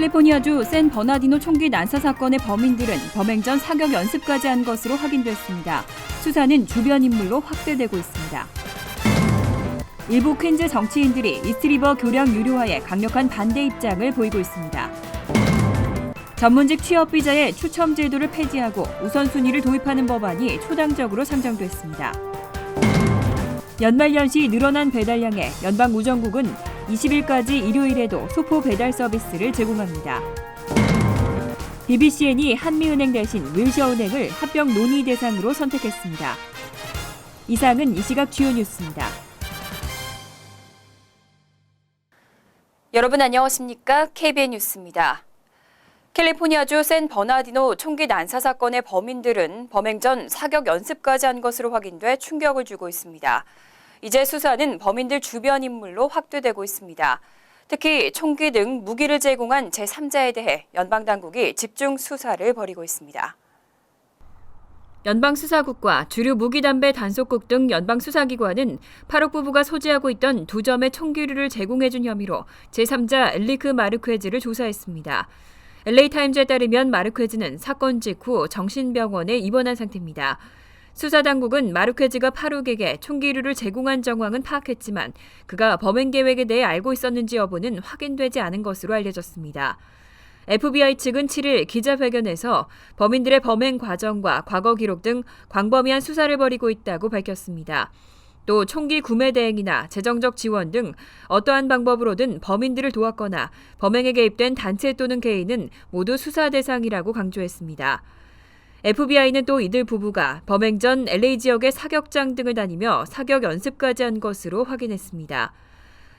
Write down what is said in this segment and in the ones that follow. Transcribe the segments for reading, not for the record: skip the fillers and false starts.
캘리포니아주 샌 버나디노 총기 난사 사건의 범인들은 범행 전 사격 연습까지 한 것으로 확인됐습니다. 수사는 주변 인물로 확대되고 있습니다. 일부 퀸즈 정치인들이 이스트리버 교량 유료화에 강력한 반대 입장을 보이고 있습니다. 전문직 취업 비자의 추첨 제도를 폐지하고 우선순위를 도입하는 법안이 초당적으로 상정됐습니다. 연말연시 늘어난 배달량에 연방우정국은 20일까지 일요일에도 소포 배달 서비스를 제공합니다. BBCN이 한미은행 대신 윌셔은행을 합병 논의 대상으로 선택했습니다. 이상은 이 시각 주요 뉴스입니다. 여러분 안녕하십니까? KBN 뉴스입니다. 캘리포니아주 샌 버나디노 총기 난사 사건의 범인들은 범행 전 사격 연습까지 한 것으로 확인돼 충격을 주고 있습니다. 이제 수사는 범인들 주변 인물로 확대되고 있습니다. 특히 총기 등 무기를 제공한 제3자에 대해 연방당국이 집중 수사를 벌이고 있습니다. 연방수사국과 주류 무기담배 단속국 등 연방수사기관은 8억 부부가 소지하고 있던 2점의 총기류를 제공해준 혐의로 제3자 엘리크 마르퀘즈를 조사했습니다. LA타임즈에 따르면 마르퀘즈는 사건 직후 정신병원에 입원한 상태입니다. 수사당국은 마르퀘즈가 파룩에게 총기류를 제공한 정황은 파악했지만 그가 범행 계획에 대해 알고 있었는지 여부는 확인되지 않은 것으로 알려졌습니다. FBI 측은 7일 기자회견에서 범인들의 범행 과정과 과거 기록 등 광범위한 수사를 벌이고 있다고 밝혔습니다. 또 총기 구매 대행이나 재정적 지원 등 어떠한 방법으로든 범인들을 도왔거나 범행에 개입된 단체 또는 개인은 모두 수사 대상이라고 강조했습니다. FBI는 또 이들 부부가 범행 전 LA 지역의 사격장 등을 다니며 사격 연습까지 한 것으로 확인했습니다.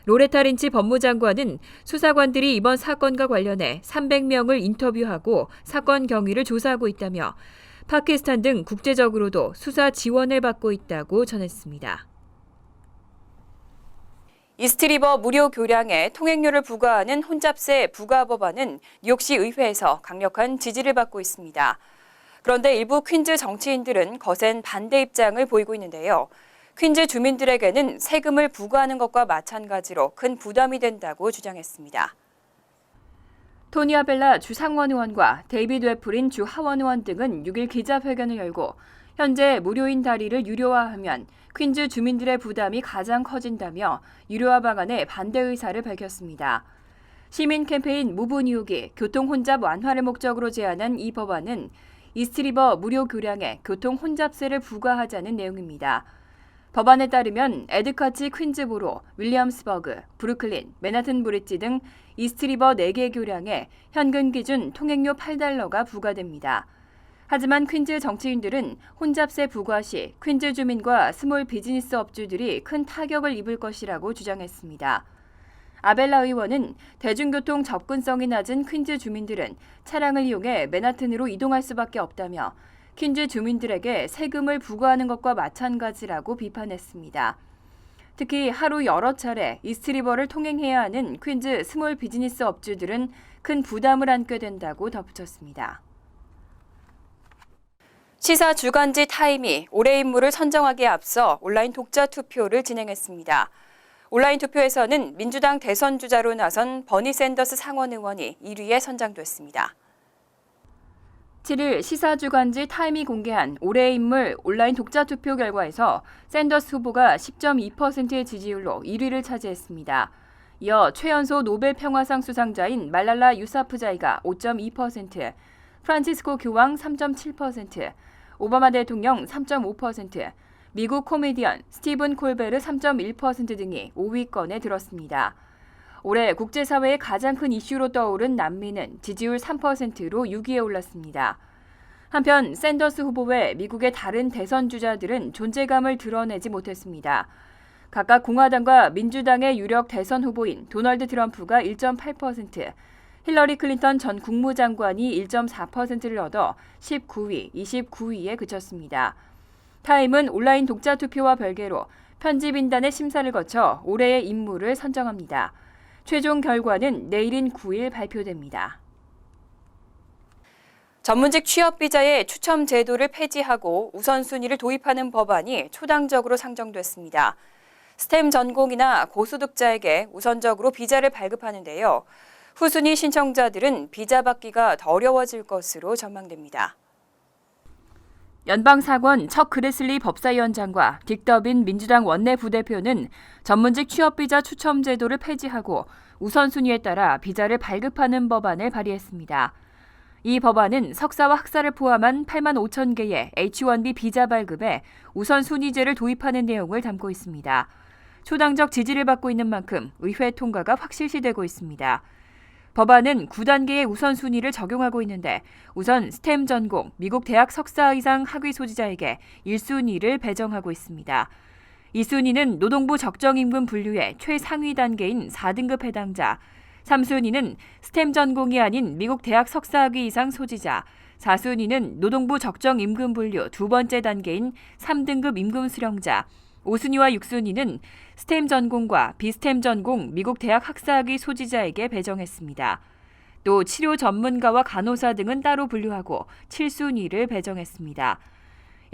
로레타 린치 법무장관은 수사관들이 이번 사건과 관련해 300명을 인터뷰하고 사건 경위를 조사하고 있다며 파키스탄 등 국제적으로도 수사 지원을 받고 있다고 전했습니다. 이스트리버 무료 교량에 통행료를 부과하는 혼잡세 부과 법안은 뉴욕시 의회에서 강력한 지지를 받고 있습니다. 그런데 일부 퀸즈 정치인들은 거센 반대 입장을 보이고 있는데요. 퀸즈 주민들에게는 세금을 부과하는 것과 마찬가지로 큰 부담이 된다고 주장했습니다. 토니 아벨라 주 상원 의원과 데이비드 웨프린 주 하원 의원 등은 6일 기자회견을 열고 현재 무료인 다리를 유료화하면 퀸즈 주민들의 부담이 가장 커진다며 유료화 방안에 반대 의사를 밝혔습니다. 시민 캠페인 무브 뉴욕이 교통 혼잡 완화를 목적으로 제안한 이 법안은 이스트리버 무료 교량에 교통 혼잡세를 부과하자는 내용입니다. 법안에 따르면 에드카치 퀸즈보로, 윌리엄스버그, 브루클린, 맨하튼 브릿지 등 이스트리버 4개 교량에 현금 기준 통행료 $8가 부과됩니다. 하지만 퀸즈 정치인들은 혼잡세 부과 시 퀸즈 주민과 스몰 비즈니스 업주들이 큰 타격을 입을 것이라고 주장했습니다. 아벨라 의원은 대중교통 접근성이 낮은 퀸즈 주민들은 차량을 이용해 맨하튼으로 이동할 수밖에 없다며 퀸즈 주민들에게 세금을 부과하는 것과 마찬가지라고 비판했습니다. 특히 하루 여러 차례 이스트리버를 통행해야 하는 퀸즈 스몰 비즈니스 업주들은 큰 부담을 안게 된다고 덧붙였습니다. 시사 주간지 타임이 올해 인물을 선정하기에 앞서 온라인 독자 투표를 진행했습니다. 온라인 투표에서는 민주당 대선 주자로 나선 버니 샌더스 상원 의원이 1위에 선정됐습니다. 7일 시사주간지 타임이 공개한 올해의 인물 온라인 독자 투표 결과에서 샌더스 후보가 10.2%의 지지율로 1위를 차지했습니다. 이어 최연소 노벨 평화상 수상자인 말랄라 유사프자이가 5.2%, 프란치스코 교황 3.7%, 오바마 대통령 3.5%, 미국 코미디언 스티븐 콜베르 3.1% 등이 5위권에 들었습니다. 올해 국제사회의 가장 큰 이슈로 떠오른 난민은 지지율 3%로 6위에 올랐습니다. 한편 샌더스 후보 외 미국의 다른 대선 주자들은 존재감을 드러내지 못했습니다. 각각 공화당과 민주당의 유력 대선 후보인 도널드 트럼프가 1.8%, 힐러리 클린턴 전 국무장관이 1.4%를 얻어 19위, 29위에 그쳤습니다. 타임은 온라인 독자 투표와 별개로 편집인단의 심사를 거쳐 올해의 인물을 선정합니다. 최종 결과는 내일인 9일 발표됩니다. 전문직 취업 비자의 추첨 제도를 폐지하고 우선순위를 도입하는 법안이 초당적으로 상정됐습니다. 스템 전공이나 고소득자에게 우선적으로 비자를 발급하는데요. 후순위 신청자들은 비자 받기가 더 어려워질 것으로 전망됩니다. 연방사관 척 그레슬리 법사위원장과 딕 더빈 민주당 원내 부대표는 전문직 취업비자 추첨 제도를 폐지하고 우선순위에 따라 비자를 발급하는 법안을 발의했습니다. 이 법안은 석사와 학사를 포함한 8만 5천 개의 H-1B 비자 발급에 우선순위제를 도입하는 내용을 담고 있습니다. 초당적 지지를 받고 있는 만큼 의회 통과가 확실시되고 있습니다. 법안은 9단계의 우선순위를 적용하고 있는데 우선 스템 전공, 미국 대학 석사 이상 학위 소지자에게 1순위를 배정하고 있습니다. 2순위는 노동부 적정임금 분류의 최상위 단계인 4등급 해당자, 3순위는 스템 전공이 아닌 미국 대학 석사 학위 이상 소지자, 4순위는 노동부 적정임금 분류 두 번째 단계인 3등급 임금 수령자, 5순위와 6순위는 스템 전공과 비스템 전공 미국 대학 학사학위 소지자에게 배정했습니다. 또 치료 전문가와 간호사 등은 따로 분류하고 7순위를 배정했습니다.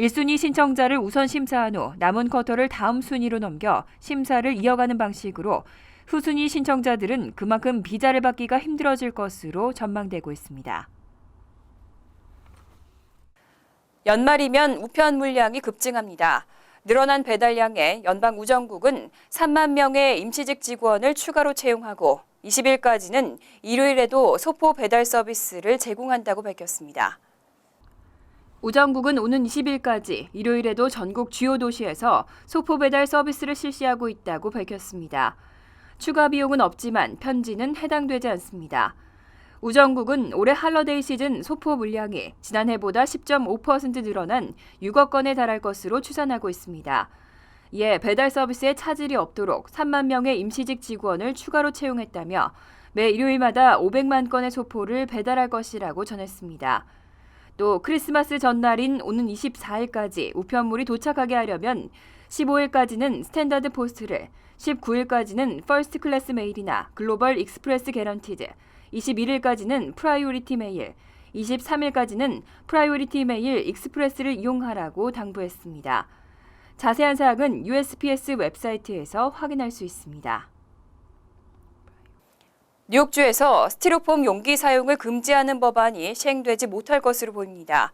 1순위 신청자를 우선 심사한 후 남은 쿼터를 다음 순위로 넘겨 심사를 이어가는 방식으로 후순위 신청자들은 그만큼 비자를 받기가 힘들어질 것으로 전망되고 있습니다. 연말이면 우편 물량이 급증합니다. 늘어난 배달량에 연방우정국은 3만 명의 임시직 직원을 추가로 채용하고 20일까지는 일요일에도 소포 배달 서비스를 제공한다고 밝혔습니다. 우정국은 오는 20일까지 일요일에도 전국 주요 도시에서 소포 배달 서비스를 실시하고 있다고 밝혔습니다. 추가 비용은 없지만 편지는 해당되지 않습니다. 우정국은 올해 할러데이 시즌 소포 물량이 지난해보다 10.5% 늘어난 6억 건에 달할 것으로 추산하고 있습니다. 이에 배달 서비스에 차질이 없도록 3만 명의 임시직 직원을 추가로 채용했다며 매 일요일마다 500만 건의 소포를 배달할 것이라고 전했습니다. 또 크리스마스 전날인 오는 24일까지 우편물이 도착하게 하려면 15일까지는 스탠다드 포스트를, 19일까지는 퍼스트 클래스 메일이나 글로벌 익스프레스 개런티드, 21일까지는 프라이오리티 메일, 23일까지는 프라이오리티 메일 익스프레스를 이용하라고 당부했습니다. 자세한 사항은 USPS 웹사이트에서 확인할 수 있습니다. 뉴욕주에서 스티로폼 용기 사용을 금지하는 법안이 시행되지 못할 것으로 보입니다.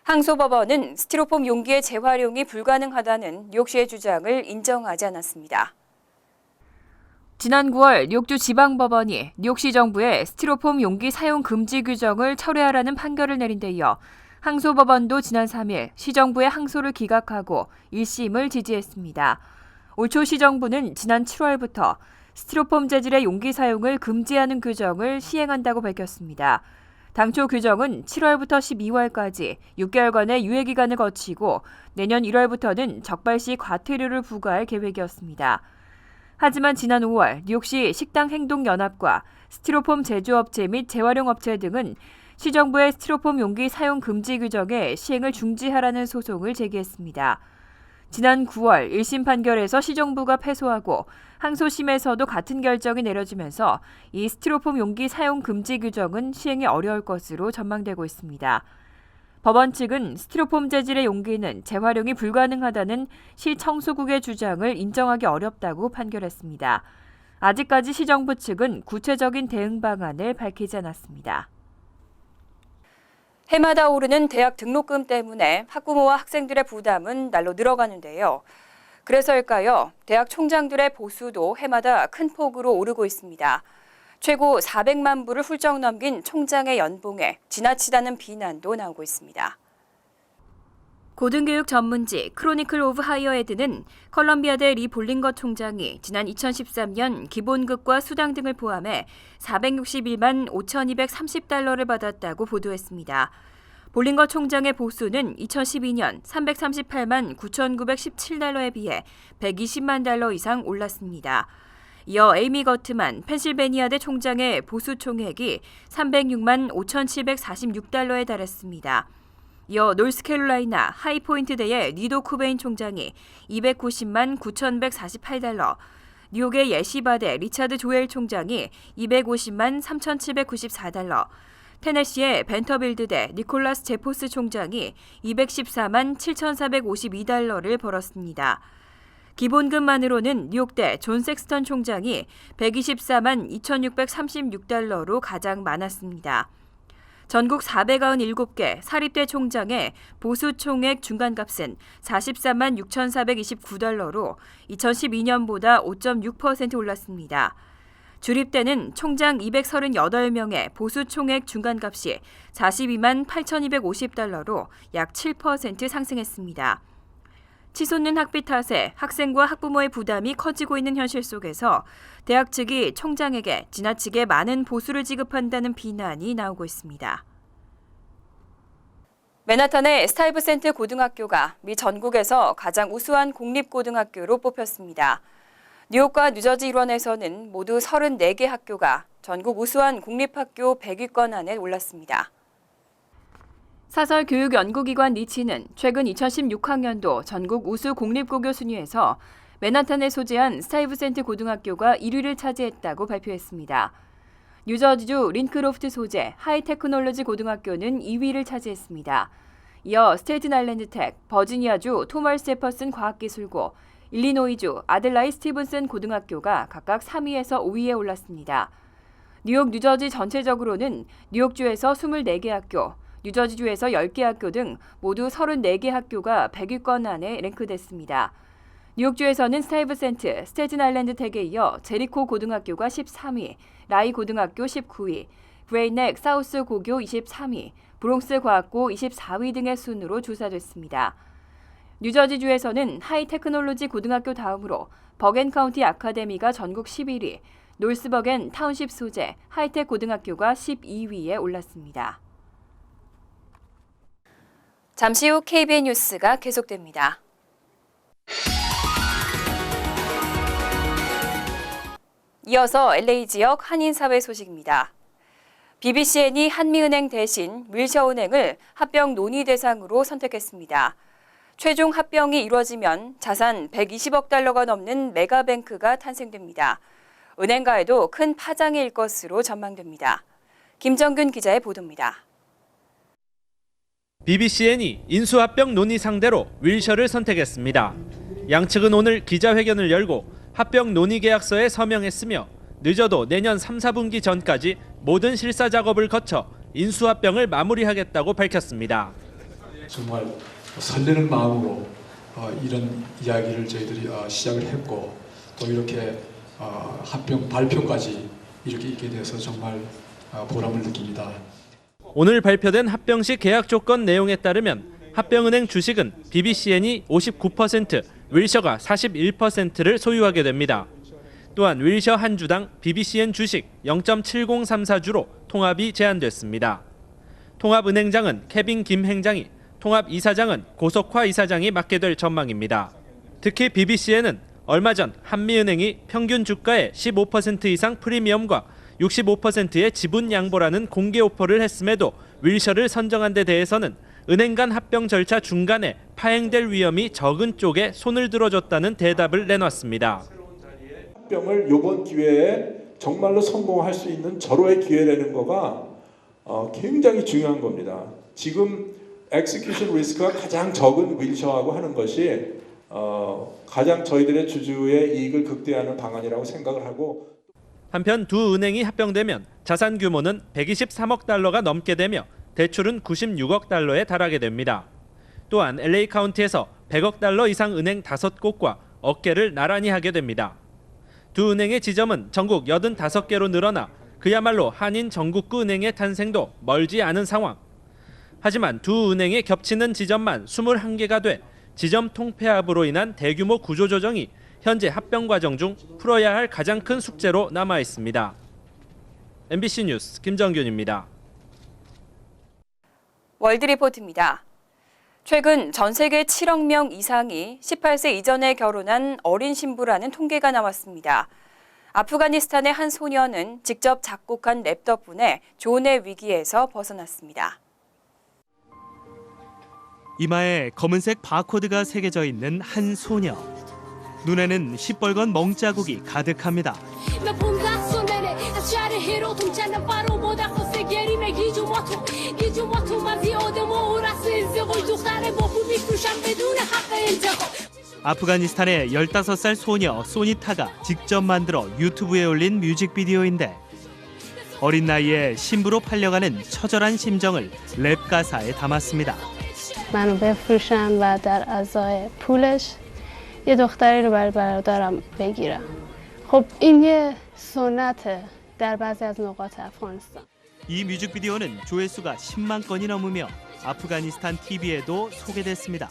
항소법원은 스티로폼 용기의 재활용이 불가능하다는 뉴욕시의 주장을 인정하지 않았습니다. 지난 9월 뉴욕주 지방법원이 뉴욕시 정부의 스티로폼 용기 사용 금지 규정을 철회하라는 판결을 내린 데 이어 항소법원도 지난 3일 시정부의 항소를 기각하고 1심을 지지했습니다. 올 초 시정부는 지난 7월부터 스티로폼 재질의 용기 사용을 금지하는 규정을 시행한다고 밝혔습니다. 당초 규정은 7월부터 12월까지 6개월간의 유예기간을 거치고 내년 1월부터는 적발 시 과태료를 부과할 계획이었습니다. 하지만 지난 5월 뉴욕시 식당행동연합과 스티로폼 제조업체 및 재활용업체 등은 시정부의 스티로폼 용기 사용 금지 규정의 시행을 중지하라는 소송을 제기했습니다. 지난 9월 1심 판결에서 시정부가 패소하고 항소심에서도 같은 결정이 내려지면서 이 스티로폼 용기 사용 금지 규정은 시행이 어려울 것으로 전망되고 있습니다. 법원 측은 스티로폼 재질의 용기는 재활용이 불가능하다는 시 청소국의 주장을 인정하기 어렵다고 판결했습니다. 아직까지 시정부 측은 구체적인 대응 방안을 밝히지 않았습니다. 해마다 오르는 대학 등록금 때문에 학부모와 학생들의 부담은 날로 늘어가는데요. 그래서일까요? 대학 총장들의 보수도 해마다 큰 폭으로 오르고 있습니다. 최고 400만 불을 훌쩍 넘긴 총장의 연봉에 지나치다는 비난도 나오고 있습니다. 고등교육 전문지 크로니클 오브 하이어에드는 컬럼비아대 리 볼링거 총장이 지난 2013년 기본급과 수당 등을 포함해 461만 5,230달러를 받았다고 보도했습니다. 볼링거 총장의 보수는 2012년 338만 9,917달러에 비해 120만 달러 이상 올랐습니다. 이어 에이미 거트만 펜실베니아대 총장의 보수 총액이 306만 5,746달러에 달했습니다. 이어 노스캐롤라이나 하이포인트대의 니도 쿠베인 총장이 290만 9,148달러, 뉴욕의 예시바대 리차드 조엘 총장이 250만 3,794달러, 테네시의 벤터빌드대 니콜라스 제포스 총장이 214만 7,452달러를 벌었습니다. 기본급만으로는 뉴욕대 존 섹스턴 총장이 124만 2,636달러로 가장 많았습니다. 전국 497개 사립대 총장의 보수 총액 중간값은 43만 6,429달러로 2012년보다 5.6% 올랐습니다. 주립대는 총장 238명의 보수 총액 중간값이 42만 8,250달러로 약 7% 상승했습니다. 치솟는 학비 탓에 학생과 학부모의 부담이 커지고 있는 현실 속에서 대학 측이 총장에게 지나치게 많은 보수를 지급한다는 비난이 나오고 있습니다. 맨하탄의 스타이브센트 고등학교가 미 전국에서 가장 우수한 공립고등학교로 뽑혔습니다. 뉴욕과 뉴저지 일원에서는 모두 34개 학교가 전국 우수한 공립학교 100위권 안에 올랐습니다. 사설교육연구기관 니치는 최근 2016학년도 전국 우수 공립고교 순위에서 맨하탄에 소재한 스타이브센트 고등학교가 1위를 차지했다고 발표했습니다. 뉴저지주 린크로프트 소재 하이테크놀로지 고등학교는 2위를 차지했습니다. 이어 스테이튼 아일랜드 텍, 버지니아주 토머스 제퍼슨 과학기술고, 일리노이주 아들라이 스티븐슨 고등학교가 각각 3위에서 5위에 올랐습니다. 뉴욕, 뉴저지 전체적으로는 뉴욕주에서 24개 학교, 뉴저지주에서 10개 학교 등 모두 34개 학교가 100위권 안에 랭크됐습니다. 뉴욕주에서는 스타이브센트, 스테이튼 아일랜드 텍에 이어 제리코 고등학교가 13위, 라이 고등학교 19위, 브레이넥 사우스 고교 23위, 브롱스 과학고 24위 등의 순으로 조사됐습니다. 뉴저지주에서는 하이테크놀로지 고등학교 다음으로 버겐카운티 아카데미가 전국 11위, 놀스버겐 타운십 소재 하이텍 고등학교가 12위에 올랐습니다. 잠시 후 KBN 뉴스가 계속됩니다. 이어서 LA 지역 한인사회 소식입니다. BBCN이 한미은행 대신 윌셔은행을 합병 논의 대상으로 선택했습니다. 최종 합병이 이루어지면 자산 120억 달러가 넘는 메가뱅크가 탄생됩니다. 은행가에도 큰 파장이 일 것으로 전망됩니다. 김정균 기자의 보도입니다. BBCN이 인수합병 논의 상대로 윌셔를 선택했습니다. 양측은 오늘 기자회견을 열고 합병 논의 계약서에 서명했으며 늦어도 내년 3, 4분기 전까지 모든 실사 작업을 거쳐 인수합병을 마무리하겠다고 밝혔습니다. 정말 설레는 마음으로 이런 이야기를 저희들이 시작을 했고 또 이렇게 합병 발표까지 이렇게 있게 돼서 정말 보람을 느낍니다. 오늘 발표된 합병 시 계약 조건 내용에 따르면 합병은행 주식은 BBCN이 59%, 윌셔가 41%를 소유하게 됩니다. 또한 윌셔 한 주당 BBCN 주식 0.7034주로 통합이 제한됐습니다. 통합은행장은 케빈 김 행장이, 통합이사장은 고석화 이사장이 맡게 될 전망입니다. 특히 BBCN은 얼마 전 한미은행이 평균 주가의 15% 이상 프리미엄과 65%의 지분 양보라는 공개 오퍼를 했음에도 윌셔를 선정한 데 대해서는 은행 간 합병 절차 중간에 파행될 위험이 적은 쪽에 손을 들어줬다는 대답을 내놨습니다. 합병을 이번 기회에 정말로 성공할 수 있는 절호의 기회라는 거가 굉장히 중요한 겁니다. 지금 엑스큐션 리스크가 가장 적은 윌셔하고 하는 것이 가장 저희들의 주주의 이익을 극대화하는 방안이라고 생각을 하고 한편 두 은행이 합병되면 자산 규모는 123억 달러가 넘게 되며 대출은 96억 달러에 달하게 됩니다. 또한 LA 카운티에서 100억 달러 이상 은행 5곳과 어깨를 나란히 하게 됩니다. 두 은행의 지점은 전국 85개로 늘어나 그야말로 한인 전국구 은행의 탄생도 멀지 않은 상황. 하지만 두 은행의 겹치는 지점만 21개가 돼 지점 통폐합으로 인한 대규모 구조조정이 현재 합병 과정 중 풀어야 할 가장 큰 숙제로 남아 있습니다. MBC 뉴스 김정균입니다. 월드리포트입니다. 최근 전 세계 7억 명 이상이 18세 이전에 결혼한 어린 신부라는 통계가 나왔습니다. 아프가니스탄의 한 소녀는 직접 작곡한 랩 덕분에 조혼의 위기에서 벗어났습니다. 이마에 검은색 바코드가 새겨져 있는 한 소녀. 눈에는 시뻘건 멍자국이 가득합니다. 아프가니스탄의 15살 소녀 소니타가 직접 만들어 유튜브에 올린 뮤직비디오인데 어린 나이에 신부로 팔려가는 처절한 심정을 랩 가사에 담았습니다. منو بفروشن و در ازای پولش یه دختری رو برای برادرم بگیرم. خب این یه سنته در بعضی از نقاط افغانستان. 이 뮤직비디오는 조회수가 10만 건이 넘으며 아프가니스탄 TV에도 소개됐습니다.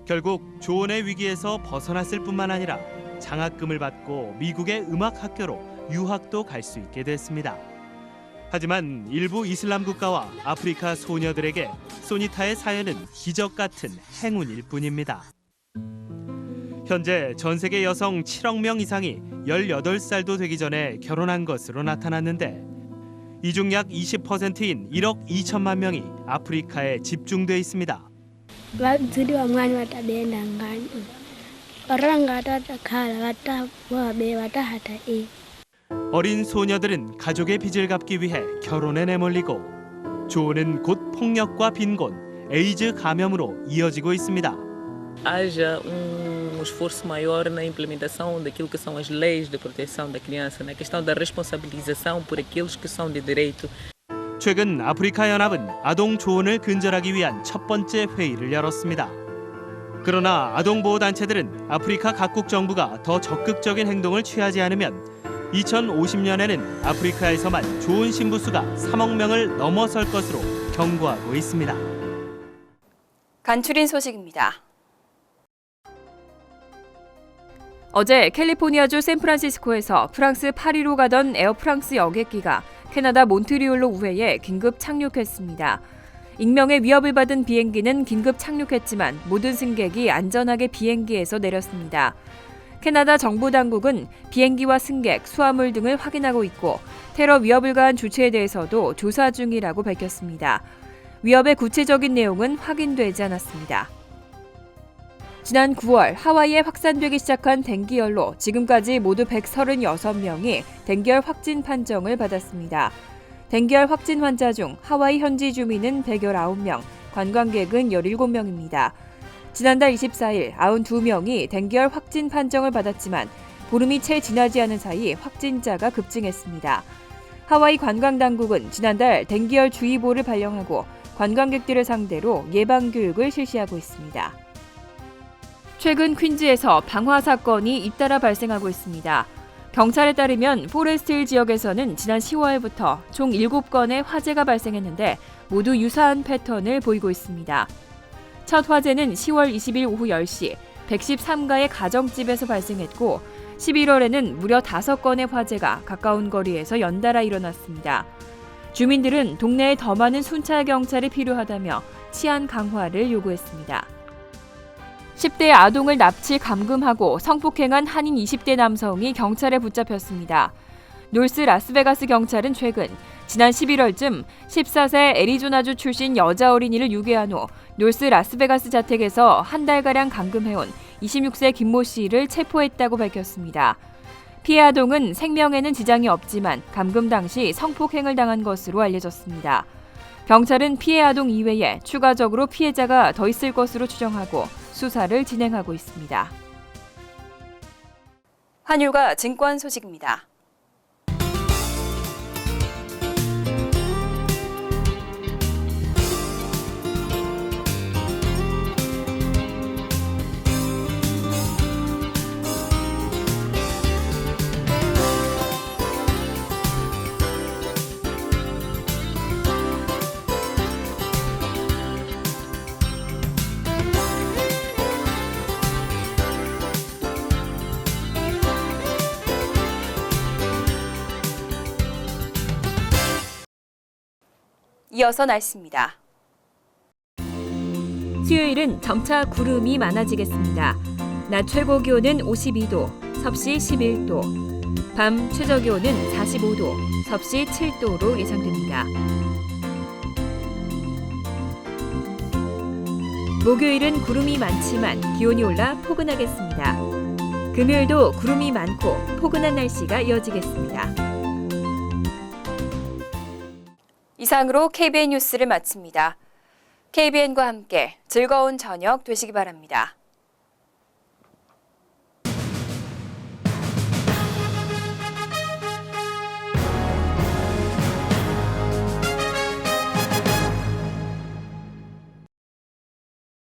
결국 조언의 위기에서 벗어났을 뿐만 아니라 장학금을 받고 미국의 음악 학교로 유학도 갈 수 있게 됐습니다. 하지만 일부 이슬람 국가와 아프리카 소녀들에게 소니타의 사연은 기적 같은 행운일 뿐입니다. 현재 전 세계 여성 7억 명 이상이 18살도 되기 전에 결혼한 것으로 나타났는데 이 중 약 20%인 1억 2천만 명이 아프리카에 집중돼 있습니다. Waziri wa mwani watabeenda ngani. Oranga watakala watawabe watahata e. 어린 소녀들은 가족의 빚을 갚기 위해 결혼에 내몰리고 조언은 곧 폭력과 빈곤, 에이즈 감염으로 이어지고 있습니다. Haja esforço maior na implementação daquilo que são as leis de proteção da criança, na questão da responsabilização por aqueles que são de direito. 최근 아프리카 연합은 아동 조언을 근절하기 위한 첫 번째 회의를 열었습니다. 그러나 아동 보호 단체들은 아프리카 각국 정부가 더 적극적인 행동을 취하지 않으면 2050년에는 아프리카에서만 조언 신부 수가 3억 명을 넘어설 것으로 경고하고 있습니다. 간추린 소식입니다. 어제 캘리포니아주 샌프란시스코에서 프랑스 파리로 가던 에어프랑스 여객기가 캐나다 몬트리올로 우회해 긴급 착륙했습니다. 익명의 위협을 받은 비행기는 긴급 착륙했지만 모든 승객이 안전하게 비행기에서 내렸습니다. 캐나다 정부 당국은 비행기와 승객, 수화물 등을 확인하고 있고 테러 위협을 가한 주체에 대해서도 조사 중이라고 밝혔습니다. 위협의 구체적인 내용은 확인되지 않았습니다. 지난 9월 하와이에 확산되기 시작한 댕기열로 지금까지 모두 136명이 댕기열 확진 판정을 받았습니다. 댕기열 확진 환자 중 하와이 현지 주민은 119명, 관광객은 17명입니다. 지난달 24일 92명이 댕기열 확진 판정을 받았지만 보름이 채 지나지 않은 사이 확진자가 급증했습니다. 하와이 관광당국은 지난달 댕기열 주의보를 발령하고 관광객들을 상대로 예방교육을 실시하고 있습니다. 최근 퀸즈에서 방화 사건이 잇따라 발생하고 있습니다. 경찰에 따르면 포레스트힐 지역에서는 지난 10월부터 총 7건의 화재가 발생했는데 모두 유사한 패턴을 보이고 있습니다. 첫 화재는 10월 20일 오후 10시 113가의 가정집에서 발생했고 11월에는 무려 5건의 화재가 가까운 거리에서 연달아 일어났습니다. 주민들은 동네에 더 많은 순찰 경찰이 필요하다며 치안 강화를 요구했습니다. 10대 아동을 납치 감금하고 성폭행한 한인 20대 남성이 경찰에 붙잡혔습니다. 놀스 라스베가스 경찰은 최근 지난 11월쯤 14세 애리조나주 출신 여자 어린이를 유괴한 후 놀스 라스베가스 자택에서 한 달가량 감금해온 26세 김모 씨를 체포했다고 밝혔습니다. 피해 아동은 생명에는 지장이 없지만 감금 당시 성폭행을 당한 것으로 알려졌습니다. 경찰은 피해 아동 이외에 추가적으로 피해자가 더 있을 것으로 추정하고 수사를 진행하고 있습니다. 환율과 증권 소식입니다. 이어서 날씨입니다. 수요일은 점차 구름이 많아지겠습니다. 낮 최고 기온은 52도, 섭씨 11도, 밤 최저 기온은 45도, 섭씨 7도로 예상됩니다. 목요일은 구름이 많지만 기온이 올라 포근하겠습니다. 금요일도 구름이 많고 포근한 날씨가 이어지겠습니다. 이상으로 KBN 뉴스를 마칩니다. KBN과 함께 즐거운 저녁 되시기 바랍니다.